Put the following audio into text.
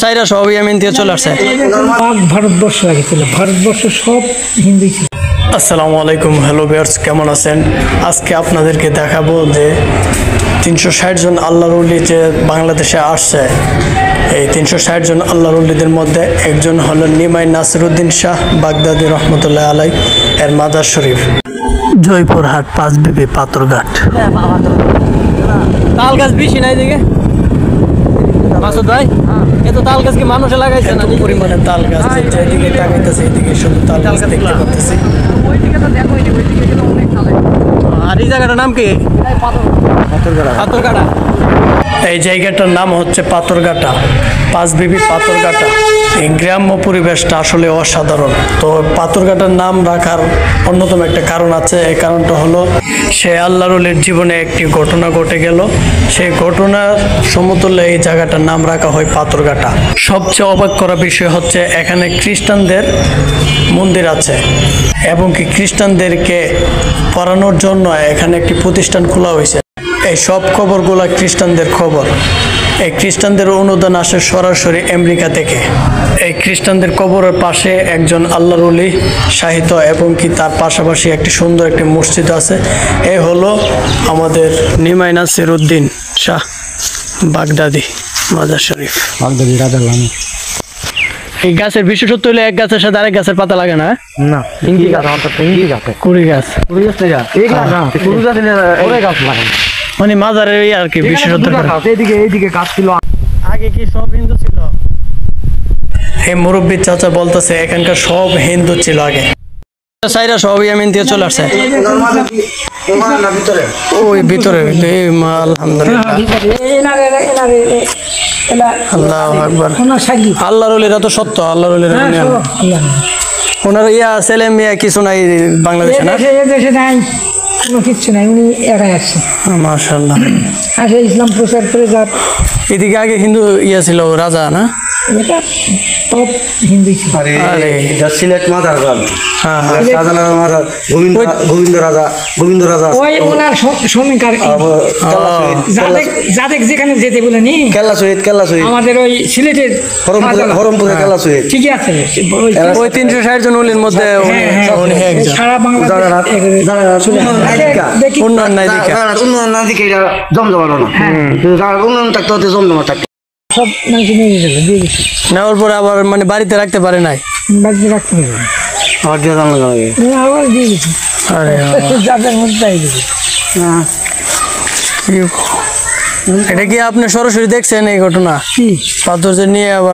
সাইরা সবই আমি দিয়ে চলে আসছে ভারতবর্ষ লাগেছিল, ভারতবর্ষ সব হিন্দু ছিল। আসসালামু আলাইকুম, হ্যালো ভিউয়ার্স, কেমন আছেন? আজকে আপনাদেরকে দেখাবো যে 360 জন আল্লাহর ওলি যে বাংলাদেশে আসছে। এই 360 জন আল্লাহর ওলিদের মধ্যে একজন হলো নিমাই নাসিরউদ্দিন শাহ বাগদাদি রহমতুল্লাহ আলাই এর মাজার শরীফ, জয়পুরহাট পাঁচবিবি পাথরঘাট। তাল গাছ বেশি নাই দিকে মাসুদ ভাই, এত তাল গাছ কি মানুষে লাগাইছে না? পরিমাণে তাল গাছ, যেদিকে তাকাইতেছে এদিকে শুধু তাল গাছ দেখতে পাচ্ছি। আর এই জায়গাটার নাম কি? পাথরঘাটা। এই জায়গাটার নাম হচ্ছে পাথরঘাটা, পাঁচবিবি পাথরঘাটা। এই গ্রাম্য পরিবেশটা আসলে অসাধারণ। তো পাথরঘাটার নাম রাখার অন্যতম একটা কারণ আছে। এই কারণটা হলো সে আল্লাহর ওলির জীবনে একটি ঘটনা ঘটে গেল, সেই ঘটনার সমতুল্য এই জায়গাটার নাম রাখা হয় পাথরঘাটা। সবচেয়ে অবাক করা বিষয় হচ্ছে এখানে খ্রিস্টানদের মন্দির আছে এবং কি খ্রিস্টানদেরকে পড়ানোর জন্য এখানে একটি প্রতিষ্ঠান খোলা হয়েছে। এই সব খবরগুলো খ্রিস্টানদের খবর। এই খ্রিস্টানদের অনুদান আসে সরাসরি আমেরিকা থেকে। এই খ্রিস্টানদের কবরের পাশে একজন আল্লাহর ওলি শাহিত এবং কি তার পাশাপাশি একটি সুন্দর একটি মসজিদ আছে। এই হলো আমাদের নিমাই নাসিরউদ্দিন শাহ বাগদাদি মাজার শরীফ। বাগদাদি রাজা লামি। এই গাছের বিশেষত্ব হলো এক গাছের সাথে আরেক গাছের পাতা লাগে না। না, ইঙ্গি গাছ, অন্তত ইঙ্গি গাছ, কুড়ি গাছ, কুড়ি গাছ না, এই গাছ না, কুড়ি গাছ না, ওরে গাছ লাগে। মানে মাজারের আর কি বিশেষত্ব। এইদিকে গাছ ছিল। আগে কি সব হিন্দু ছিল? এই মুরব্বী চাচা বলতেছে এখানকার সব হিন্দু ছিল আগে। সাইরা সবই আমি দিয়ে চলে আসছে ওই ভিতরে। আল্লাহু আকবার। আল্লাহর ওলিরা তো সত্য, আল্লাহর ওলিরা ওনার ছেলে মেয়ে কিছু নাই বাংলাদেশে না? দেশে নাই, কোনো কিচ্ছু নাই, উনি একাই আসছে। মাশাআল্লাহ। আসে ইসলাম প্রচার করে যার। এদিকে আগে হিন্দু ছিল রাজা না? এটা সব হিন্দু ছিল। সিলেট মাদারগঞ্জ। হ্যাঁ, গোবিন্দ রাজা ওই ওনার সমীকার যাদের যেখানে যেতে বলে নি কেল্লা শহীদ আমাদের ওই সিলেটের হরমপুরের কেল্লা শহীদ। ঠিকই আছে। ওই 360 জন ওলির মধ্যে সারা বাংলাদেশ উন্নয়ন নাই দিকে, উন্নয়ন না দিকে জমজমানো না, উন্নয়ন থাকতে হতে জমজমা থাকতে সব মানুষ নিয়ে গেছে, দিয়ে গেছে। নেওয়ার পরে আবার মানে বাড়িতে রাখতে পারে নাই, বাড়িতে রাখতে হবে আবার দিয়ে জানলা লাগে আবার দিয়ে গেছে। আরে যাদের মধ্যে গেছে। এটা কি আপনি সরাসরি দেখছেন এই ঘটনা? কি পাথর যে নিয়ে আবার